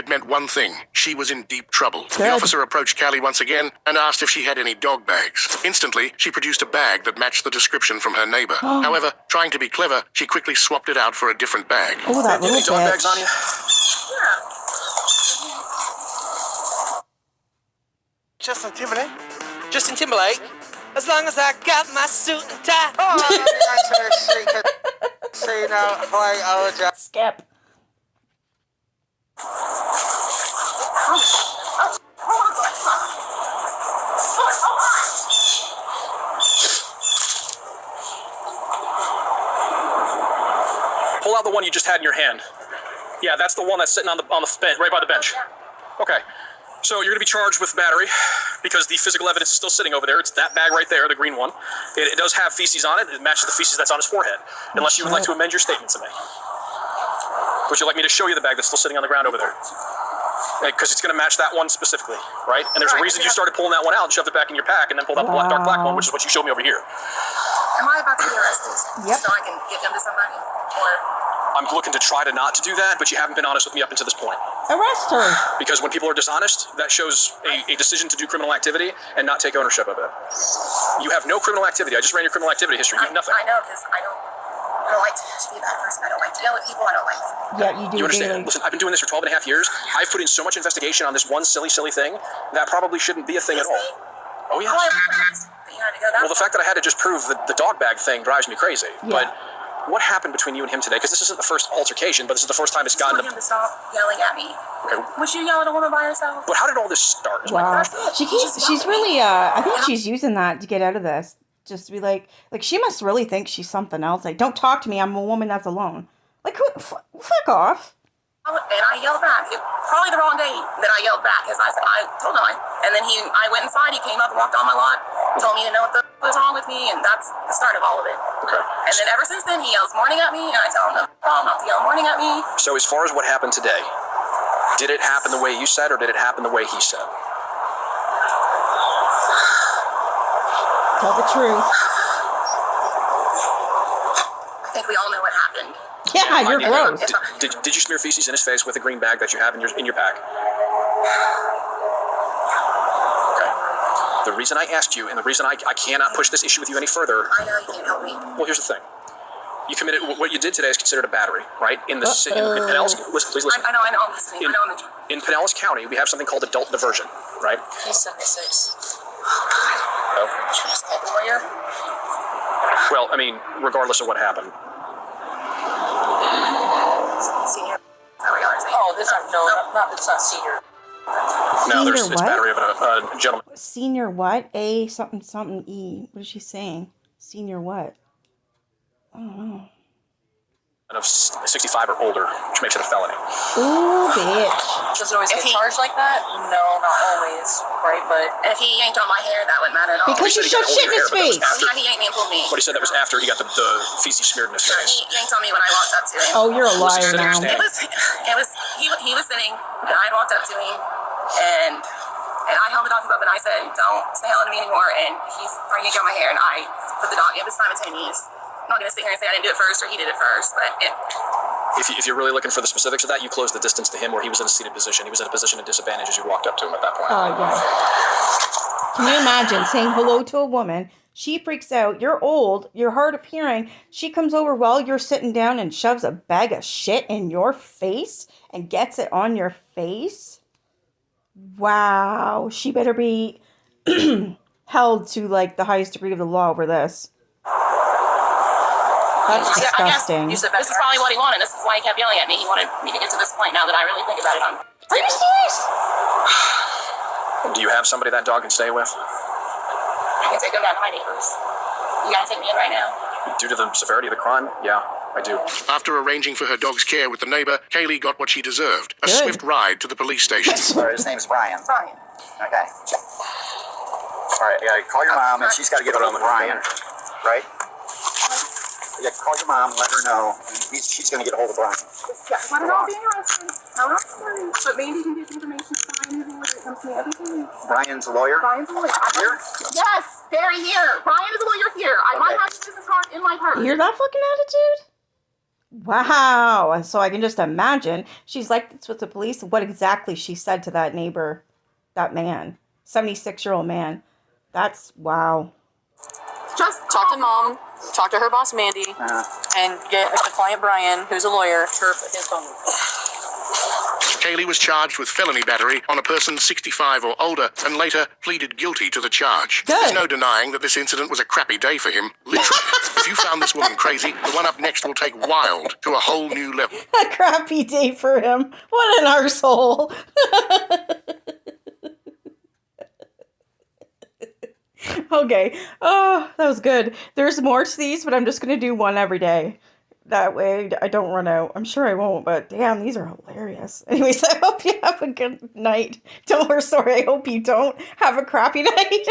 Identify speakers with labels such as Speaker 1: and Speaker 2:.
Speaker 1: It meant one thing. She was in deep trouble.
Speaker 2: Good.
Speaker 1: The officer approached Callie once again and asked if she had any dog bags. Instantly, she produced a bag that matched the description from her neighbor. However, trying to be clever, she quickly swapped it out for a different bag.
Speaker 2: Oh, that little
Speaker 3: Any dog bags on
Speaker 2: bitch.
Speaker 3: you?
Speaker 4: Justin Timberlake.
Speaker 5: Justin Timberlake. As long as I got my suit and tie.
Speaker 4: Oh, say now, why I was
Speaker 2: Skip.
Speaker 3: Pull out the one you just had in your hand. Yeah, that's the one that's sitting on the bench, right by the bench. Okay. So you're going to be charged with battery because the physical evidence is still sitting over there. It's that bag right there, the green one. It does have feces on it. It matches the feces that's on his forehead. Unless you would like to amend your statement to me. Would you like me to show you the bag that's still sitting on the ground over there? Because it's going to match that one specifically, right? And there's a reason you started pulling that one out and shoved it back in your pack and then pulled out the dark black one, which is what you showed me over here.
Speaker 6: Am I about to be arrested?
Speaker 2: Yep.
Speaker 6: So I can give him to somebody? Or
Speaker 3: I'm looking to try to not to do that, but you haven't been honest with me up until this point.
Speaker 2: Arrest her.
Speaker 3: Because when people are dishonest, that shows a decision to do criminal activity and not take ownership of it. You have no criminal activity. I just ran your criminal activity history. You have nothing.
Speaker 6: I know, because I don't like to be a bad person. I don't like to yell at people. I don't like to.
Speaker 2: Yeah, you do.
Speaker 3: You understand?
Speaker 2: Really.
Speaker 3: Listen, I've been doing this for 12 and a half years. I've put in so much investigation on this one silly thing that probably shouldn't be a thing at all. Oh, yeah.
Speaker 6: Oh, I apologize. But you had to go that
Speaker 3: Well, the fact that I had to just prove the dog bag thing drives me crazy.
Speaker 2: Yeah.
Speaker 3: But what happened between you and him today? Because this isn't the first altercation, but this is the first time it's
Speaker 6: I
Speaker 3: gotten
Speaker 6: want
Speaker 3: to...
Speaker 6: him to stop yelling at me.
Speaker 3: Okay.
Speaker 6: Would you yell at a woman by herself?
Speaker 3: But how did all this start?
Speaker 2: Wow.
Speaker 6: That's it.
Speaker 2: She's really, I think she's using that to get out of this. Just to be like she must really think she's something else. Like, don't talk to me. I'm a woman that's alone. Like, fuck off.
Speaker 6: And I yelled back. Probably the wrong day that I yelled back, because I told him and then I went inside. He came up and walked on my lot, told me to know what was wrong with me, and that's the start of all of it.
Speaker 3: Okay.
Speaker 6: And then ever since then, he yells morning at me, and I tell him not to yell morning at me.
Speaker 3: So as far as what happened today, did it happen the way you said, or did it happen the way he said?
Speaker 2: Tell the truth.
Speaker 6: I think we all know what happened.
Speaker 2: Yeah, you're gross.
Speaker 3: Did you smear feces in his face with the green bag that you have in your pack? Okay. The reason I asked you, and the reason I cannot push this issue with you any further...
Speaker 6: I know you can't help me.
Speaker 3: Well, here's the thing. You committed... What you did today is considered a battery, right? In the city... In Pinellas... Please listen.
Speaker 6: I know, I'm listening. I know I'm in...
Speaker 3: In Pinellas County, we have something called adult diversion, right?
Speaker 6: He's 76.
Speaker 3: Oh.
Speaker 6: Should I just call the lawyer?
Speaker 3: Well, I mean, regardless of what happened.
Speaker 6: Senior.
Speaker 5: Oh, this is it's not senior.
Speaker 3: No,
Speaker 2: Senior
Speaker 3: it's
Speaker 2: what?
Speaker 3: battery of a gentleman.
Speaker 2: Senior what? A something something E. What is she saying? Senior what? I don't know.
Speaker 3: Of 65 or older, which makes it a felony.
Speaker 2: Ooh, bitch.
Speaker 5: Does it always get charged like that? No, not always, right? But
Speaker 6: if he yanked on my hair, that wouldn't matter at all.
Speaker 2: Because you shoved shit in his face.
Speaker 6: Yeah, he yanked me and pulled me.
Speaker 3: But he said that was after he got the feces smeared in his face.
Speaker 6: He yanked on me when I walked up to him.
Speaker 2: Oh, you're a liar
Speaker 3: Listen,
Speaker 2: now.
Speaker 6: He was sitting, and I walked up to him, and I held the dog up, and I said, "Don't say hello to me anymore." And he's yanked on my hair, and I put the dog. It was simultaneous. I'm not gonna sit here and say I didn't do it first or he did it first, but
Speaker 3: if you're really looking for the specifics of that, you closed the distance to him where he was in a seated position. He was in a position of disadvantage as you walked up to him at that point.
Speaker 2: Oh, yeah. Can you imagine saying hello to a woman? She freaks out. You're old. You're hard of hearing. She comes over while you're sitting down and shoves a bag of shit in your face and gets it on your face. Wow. She better be held to like the highest degree of the law over this. That's disgusting.
Speaker 6: This is probably what he wanted. This is why he kept yelling at me. He wanted me to get to this point. Now that I really think about it,
Speaker 2: Are you serious?
Speaker 3: Do you have somebody that dog can stay with?
Speaker 6: I can take him back to my neighbors. You gotta take me in right now.
Speaker 3: Due to the severity of the crime? Yeah, I do.
Speaker 1: After arranging for her dog's care with the neighbor, Kaylee got what she deserved. A
Speaker 2: Good.
Speaker 1: swift ride to the police station.
Speaker 4: Sorry, his name's Brian.
Speaker 6: Brian.
Speaker 4: Okay. All right, call your mom, and she's got to get a hold of Brian. Right? Yeah, call your mom, let her know. She's going to get a hold of Brian.
Speaker 6: Yeah, let her know I'm being arrested. I'm not sorry. But maybe you can get the information fine when it comes to me. Everything.
Speaker 4: Brian's a lawyer?
Speaker 6: Brian's a lawyer.
Speaker 4: Here?
Speaker 6: Yes, Barry here. Brian is a lawyer here. I might have business card in my
Speaker 2: You
Speaker 6: purse.
Speaker 2: hear that fucking attitude? Wow. And so I can just imagine she's like this with the police. What exactly she said to that neighbor, that man, 76-year-old man. That's wow.
Speaker 7: Just talk to mom, talk to her boss Mandy, and get the client Brian, who's a lawyer, his phone.
Speaker 1: Kaylee was charged with felony battery on a person 65 or older and later pleaded guilty to the charge.
Speaker 2: Good.
Speaker 1: There's no denying that this incident was a crappy day for him, literally. If you found this woman crazy, the one up next will take wild to a whole new level.
Speaker 2: A crappy day for him. What an arsehole. Okay. Oh, that was good. There's more to these, but I'm just going to do one every day. That way I don't run out. I'm sure I won't, but damn, these are hilarious. Anyways, I hope you have a good night. I hope you don't have a crappy night.